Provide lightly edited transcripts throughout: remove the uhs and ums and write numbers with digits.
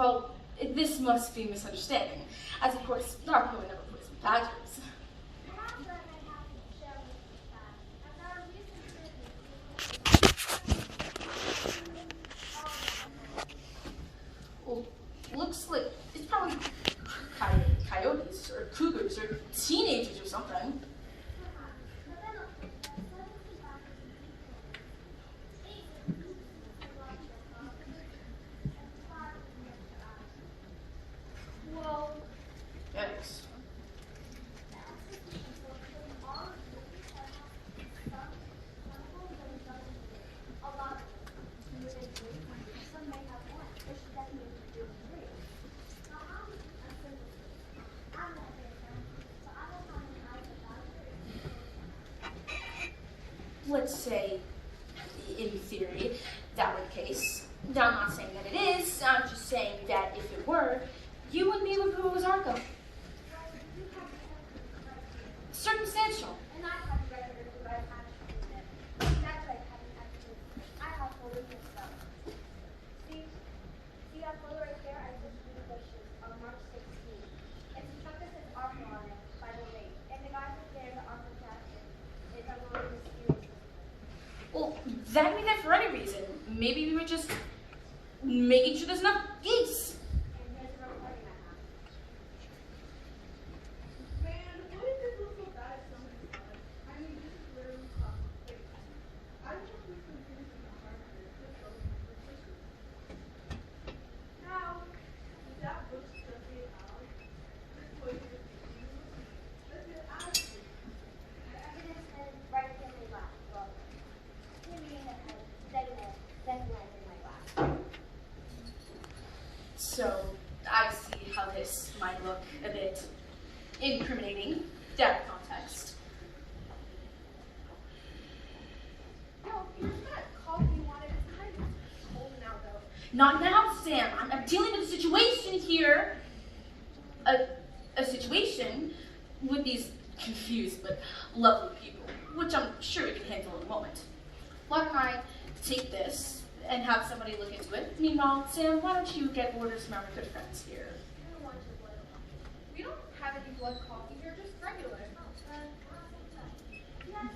Well, this must be a misunderstanding, as of course, Narco would never poison badgers. Well, looks like it's probably coyotes or cougars or teenagers or something. Yikes. Let's say, in theory, that were the case. Now, I'm not saying that it is, I'm just saying that if it were, you wouldn't be able to prove it was Arco. Circumstantial. And I have record of what I've actually did. That's like having actually, I have photos and stuff. See that photo right there? I just threw the bushes on March 16th. It's a truck that says Arco on it by the lake. And the guy who's there, the Arco captain, is a little mysterious. Well, that can be there for any reason. Maybe we were just making sure there's enough geese. And here's the recording I have. Man, why did this look so bad at so many times? I mean, this is literally classic. I don't know if this confused in the heart of it. This goes for tissue. Now, that looks just it out. This way is let's get out of here. The evidence headed right in my lap. Well, give me in the head, then land in my lap. So, I see how this might look a bit incriminating. Out of context. No, here's that coffee you wanted. It's kind of cold now, though. Not now, Sam. I'm dealing with a situation here. A situation with these confused but lovely people, which I'm sure we can handle in a moment. Why don't I take this and have somebody look into it? Meanwhile, Sam, why don't you get orders from our good friends here? I don't want your blood. We don't have any blood coffee here, just regular. Yeah,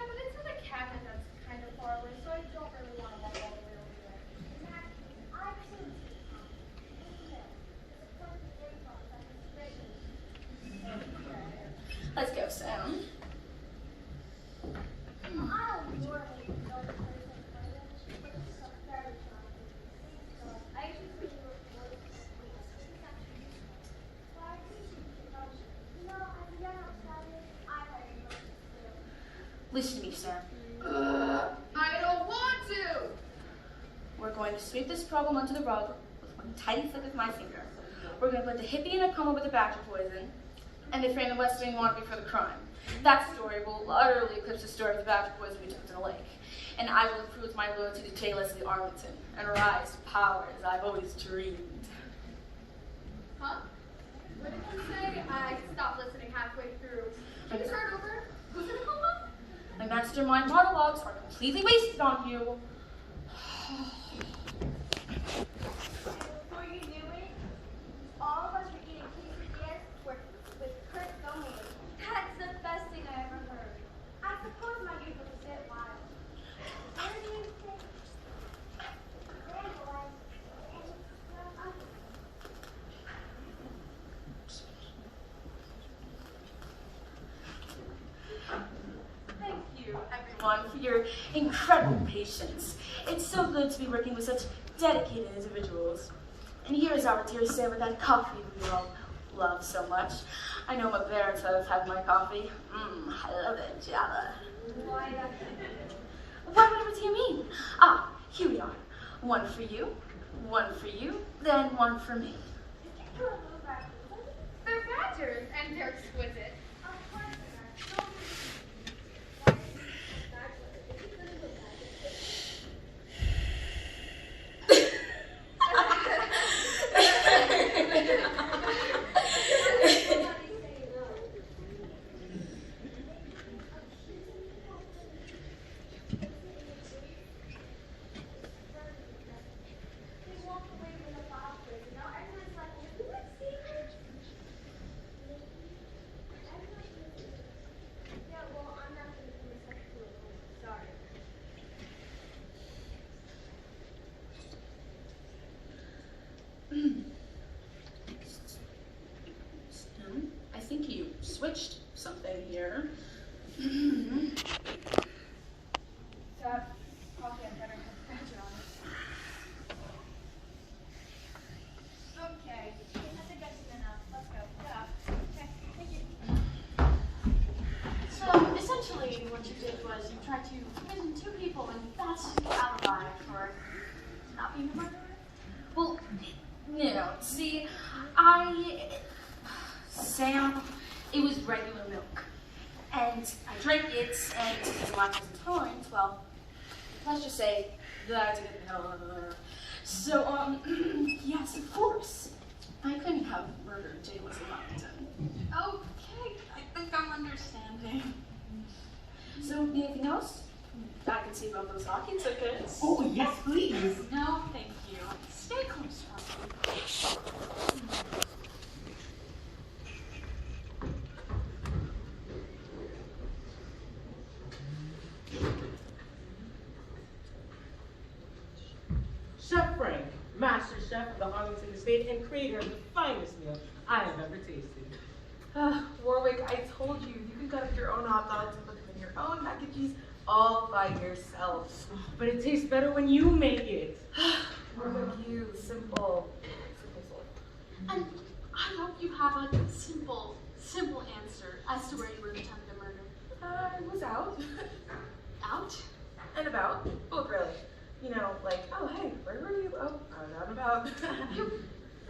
but it's in a cabinet that's kind of far away, so I don't really want to walk all the way over there. Let's go, Sam. Listen to me, Sam. I don't want to! We're going to sweep this problem under the rug with one tiny flick of my finger. We're going to put the hippie in a coma with the badger poison, and they frame the West Wing wannabe for the crime. That story will utterly eclipse the story of the badger poison we took to the lake. And I will prove my loyalty to J. Leslie Arlington and rise to power as I've always dreamed. Huh? What did you say? I stopped listening halfway through. Can you start over? Who's in a coma? My mastermind monologues are completely wasted on you. Before you knew it, all of us were eating quesadillas with Kurt Gomez. That's the best thing I ever heard. I suppose my youth was a bit wild. Where do you think? Thank you, everyone, for your incredible patience. It's so good to be working with such dedicated individuals. And here's our dear Sam with that coffee we all love so much. I know my parents have had my coffee. I love it, Java. Whatever do you mean? Ah, here we are. One for you, then one for me. They're badgers, and they're exquisite. switched something here. That coffee had better have badger on it. Okay, I think that's enough. Let's go. Yeah. Okay, thank you. So essentially what you did was you tried to imprison two people and that's your alibi for not being a murderer? Well, see, Sam, it was regular milk. And I drank it, and because of lactose intolerance, well, let's just say that I didn't know. So, yes, of course. I couldn't have murdered J. Wesley Washington. Okay, I think I'm understanding. So, anything else? I can see about those hockey tickets. Oh, yes, please. No, thank you. Stay close, Ron. Chef Frank, master chef of the Arlington Estate and creator of the finest meal I have ever tasted. Warwick, I told you, you can cut up your own hot dogs and put them in your own mac and cheese all by yourself. But it tastes better when you make it. Warwick, you, simple soul. And I hope you have a simple answer as to where you were the time of the murder. I was out Out? and about, both really. You know, like, oh, hey, where were you? Oh, I was out and about. You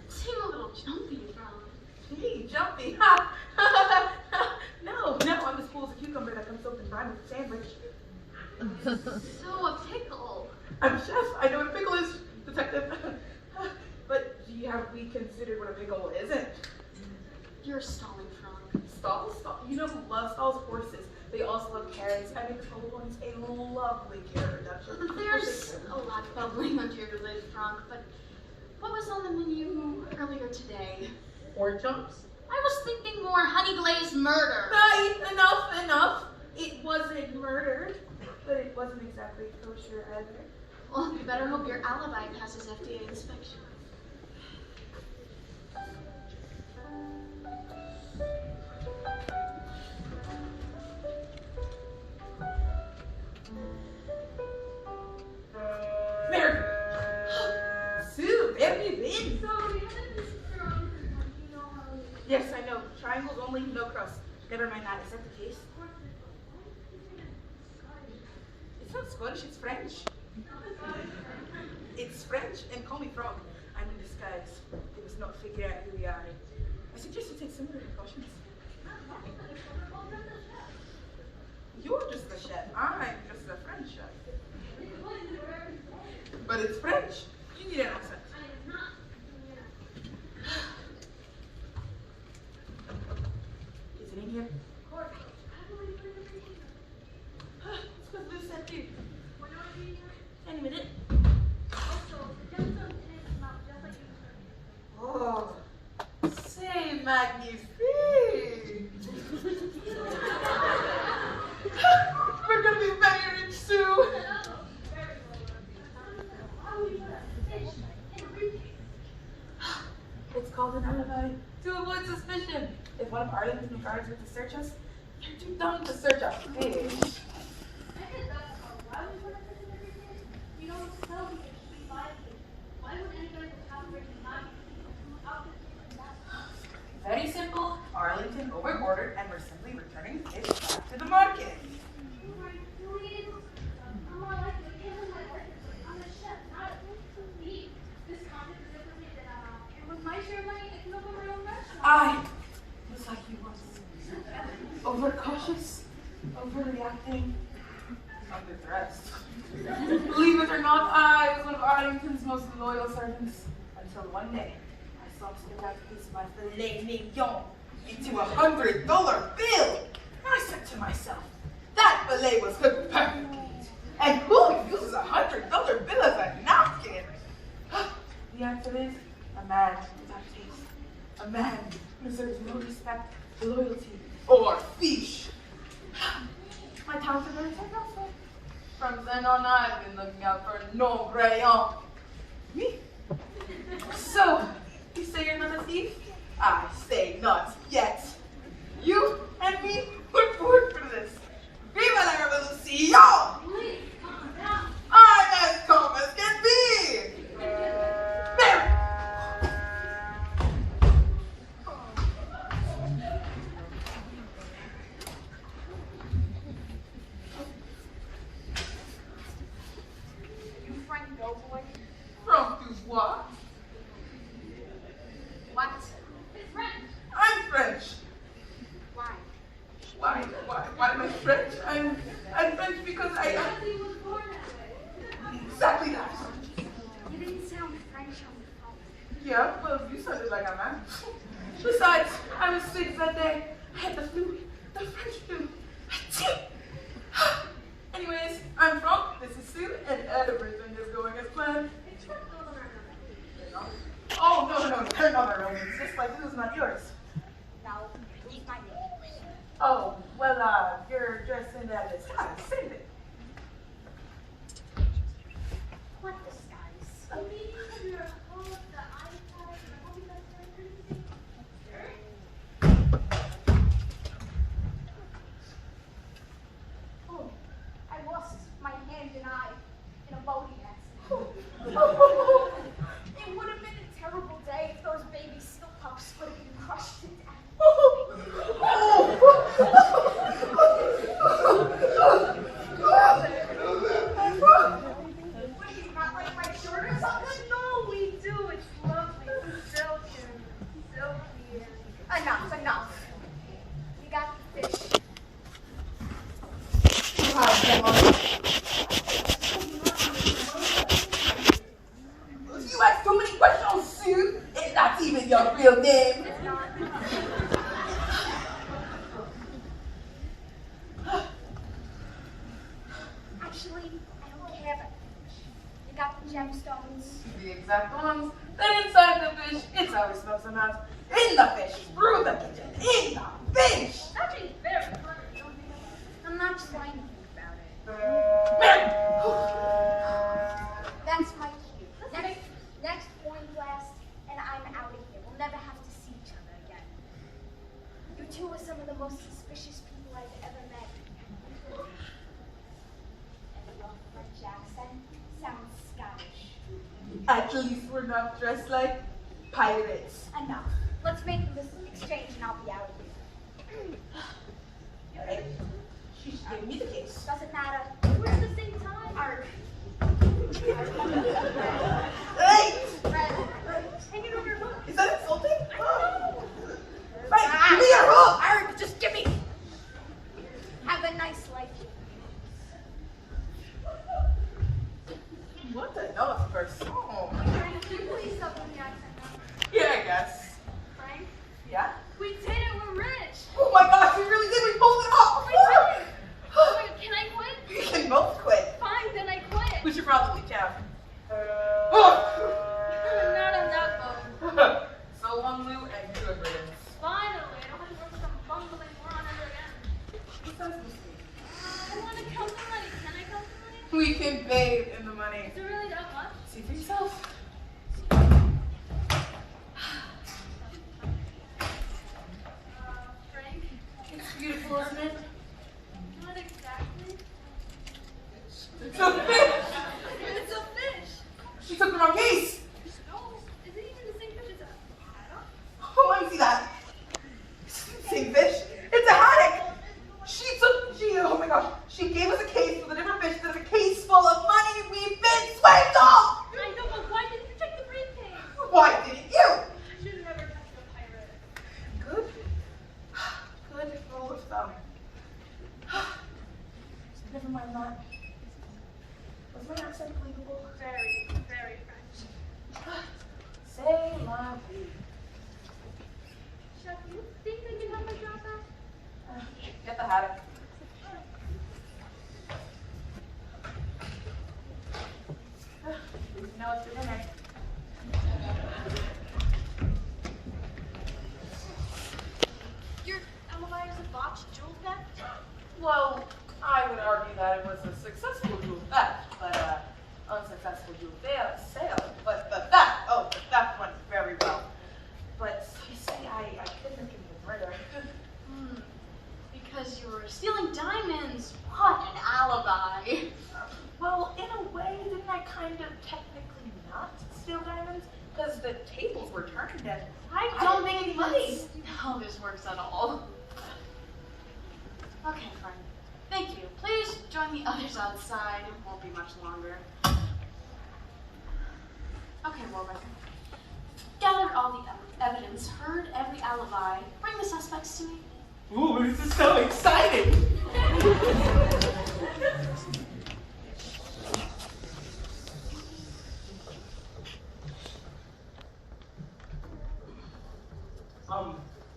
seem a little jumpy, Ron. Me, jumpy. No, I'm as cool as a cucumber that comes soaked in brine with a sandwich. So a pickle. I'm chef. I know what a pickle is, detective. But have we considered what a pickle isn't? You're stalling, Frank. Stalls? You know who loves stalls? Horses. They also love carrots. I make the total points a lovely carrot reduction. There's a lot bubbling under your lid, Frank, but what was on the menu earlier today? Pork chops? I was thinking more honey glazed murder. Right, enough. It wasn't murder, but it wasn't exactly kosher either. Well, you better hope your alibi passes FDA inspection. Mary! Sue, where have you been? So, you know this from, you know how it is. Yes, I know. Triangles only, no crust. Never mind that. Is that the case? It's not Scottish, it's French. It's French, and call me Frog. I'm in disguise. They must not figure out who we are. I suggest you take similar precautions. You're just the chef. I'm just the French chef. But it's French. You need an accent. Is it in here? It's because Lou sent you. Any minute. Oh, c'est magnifique! We're gonna be very rich soon! It's called an alibi to avoid suspicion. If one of Arlington's guards were to search us, they're too dumb to search us. Hey. Very simple. Arlington overordered and we're simply returning fish back to the market. I was like you once. Overcautious, overreacting, underdressed. Believe it or not, I was one of Arlington's most loyal servants until one day I saw him slip out a piece of my filet mignon into $100 bill. I said to myself, that filet was cooked perfectly. And who uses $100 bill as a napkin? The answer is a man without taste. A man who deserves no respect, loyalty, or fish. My talents are very successful. From then on, I've been looking out for no crayon. Me? So, you say you're not a thief? I say not yet. You? Why am I French? I'm French because I exactly that. You didn't sound French on the phone. Yeah, well, you sounded like a man. Besides, I was sick that day. I had the flu, the French flu. Anyways, I'm from, this is Sue, and everything is going as planned. Oh, no, they're not our own. It's just like this is not yours. No, he's my name. Oh, well, you're dressed in that disguise. Save it. What disguise? I mean, you're all of the iPads and all the Oh, I lost my hand and eye in a boating accident. It would have been a terrible day if those baby seal pups would have been crushed to death. What, do you not like my shirt or something? No, we do. It's lovely. It's silky. Silky. Enough. We got the fish. You ask too many questions, Sue. It's not even your real name. It's not. Actually, I don't care about the fish. You got the gemstones. The exact ones. Then inside the fish, it's always smells them out. In the fish, through the kitchen, in the fish. It's actually very clever, don't you know? I'm not trying to think about it. Man. That's my cue. Next point blast, and I'm out of here. We'll never have to see each other again. You two are some of the most suspicious people I've ever met. And your French accent sounds Scottish. At least we're not dressed like pirates. Enough. Let's make this exchange and I'll be out of here. Alright? She should give me the case. Doesn't matter. We're at the same time. Arg. Hey! Hang it on your hook. Is that insulting? I don't know. Right, give me your hook! Arg, just give me. Have a nice life. What the hell is person? Frank, can you please stop doing the accent now? Yeah, I guess. Frank? Yeah? We did it. We're rich. Oh my gosh, we really did. We pulled it off. We did it. Oh my God, can I quit? We can both quit. Fine, then I quit. We should probably jam. Not on that boat. So long, Lou, and good riddance. Finally, I don't have to work with some bumbling moron ever again. I want to count the money. Can I count the money? We can bathe in the money. Is it really that much? See for yourself. Frank? It's beautiful, isn't it? Not exactly. It's a fish. It's a fish. She took the wrong case. No, is it even the same fish as a haddock? Oh, I see that. Same fish. It's a haddock. Oh my gosh. She gave us a case with a different fish that is a case full of money we've been swiped off. I know, but why didn't you check the briefcase? Why didn't you? I should have never touched the pirate. Good. Good rule of thumb. Never mind that. Was my accent believable? Very, very French. Say la vie. Chef, you think they can have my job back? Get the haddock. Now it's for dinner. Your alibi is a botched jewel theft? Well, I would argue that it was a successful jewel theft, but unsuccessful jewel sale. But the theft went very well. But you see, I couldn't commit murder. Because you were stealing diamonds. What an alibi. Well, in a way, didn't I kind of technically not steal diamonds? Because the tables were turned and I don't make any money. How this works at all. Okay, friend. Thank you. Please join the others outside. It won't be much longer. Okay, Warwick. Gathered all the evidence, heard every alibi. Bring the suspects to me. Ooh, this is so exciting!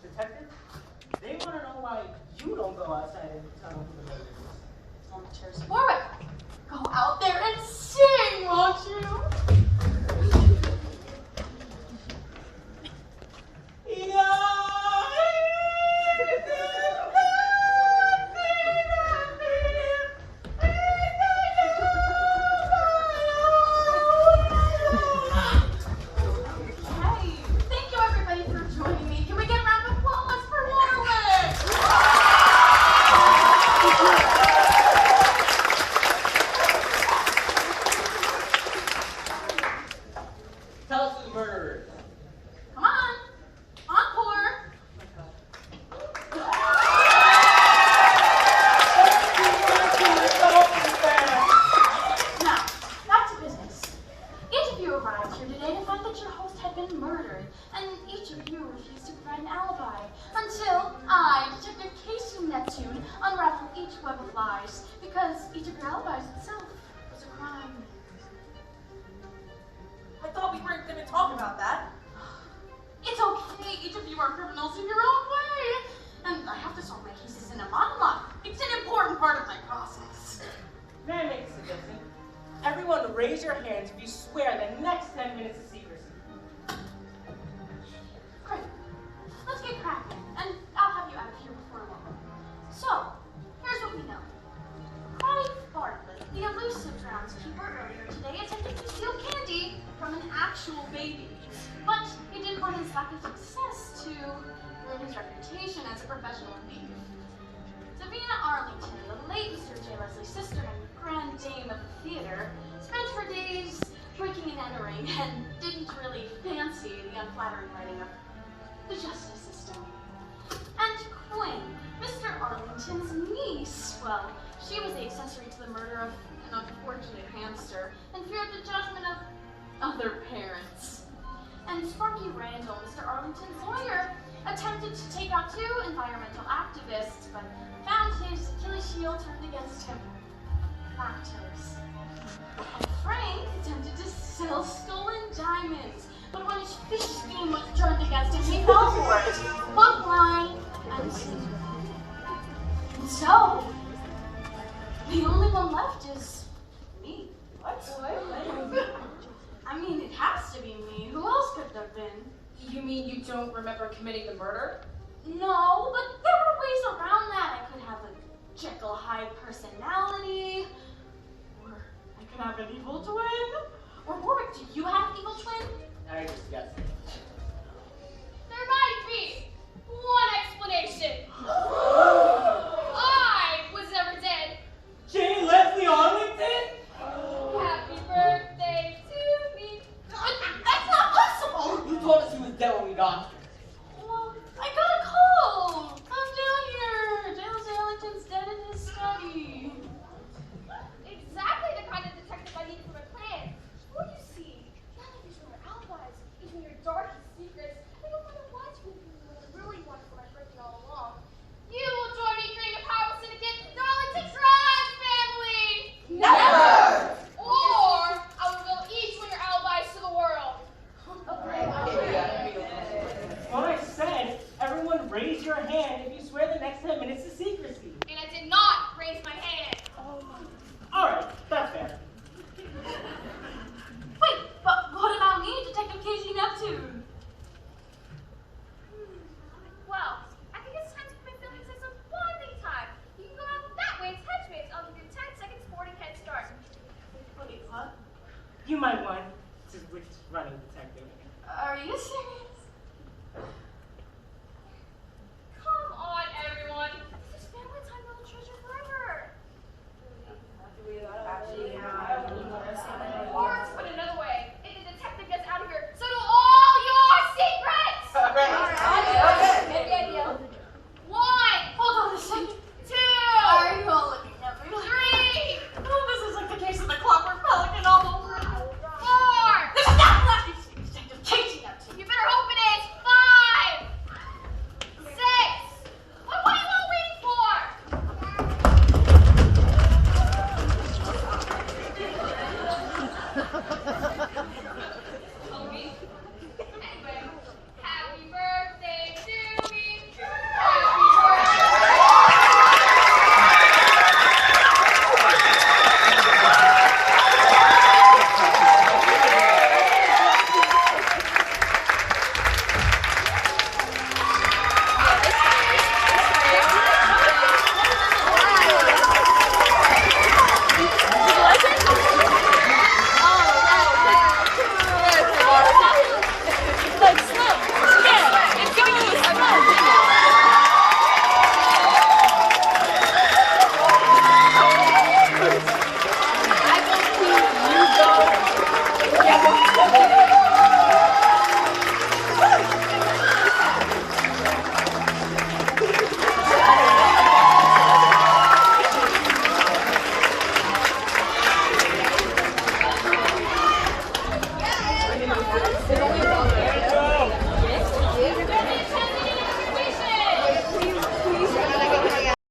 Detective? They want to know why you don't go outside and tell them who the murderer is. Amateurs. Warwick, go out there and sing, won't you? Hey, thank you everybody for joining me. Can we get a round of applause for Warwick? Tell us who the murderer is. Come on, encore. Now, back to business. Each of you arrived here today to find that your host had been murdered, and each of you refused to provide an alibi until I, Detective Casey Neptune, unraveled each web of lies, because each of your alibis itself was a crime. I thought we weren't going to talk about that. It's okay, each of you are criminals in your own way, and I have to solve my cases in a monologue. It's an important part of my process. May I make a suggestion? Everyone raise your hands if you swear the next 10 minutes of secrecy. Great. Let's get cracking, and I'll have you out of here before long. So, here's what we know. Clive Bartlett, the elusive groundskeeper, earlier today attempted to steal candy from an actual baby. But he didn't want his lack of success to ruin his reputation as a professional thief. Davina Arlington, the late Mr. J. Leslie's sister and grand dame of the theater, spent her days breaking and entering and didn't really fancy the unflattering writing of the justice system. And Quinn, Mr. Arlington's niece, well, she was the accessory to the murder of an unfortunate hamster and feared the judgment of other parents. And Sparky Randall, Mr. Arlington's lawyer, attempted to take out two environmental activists, but found his Achilles heel turned against him. Lactose. And Frank attempted to sell stolen diamonds, but when his fish scheme was turned against him, he fell for it. Hook, line, and sinker. And so, the only one left is me. What? I mean, it has to be me. Who else could it have been? You mean you don't remember committing the murder? No, but there were ways around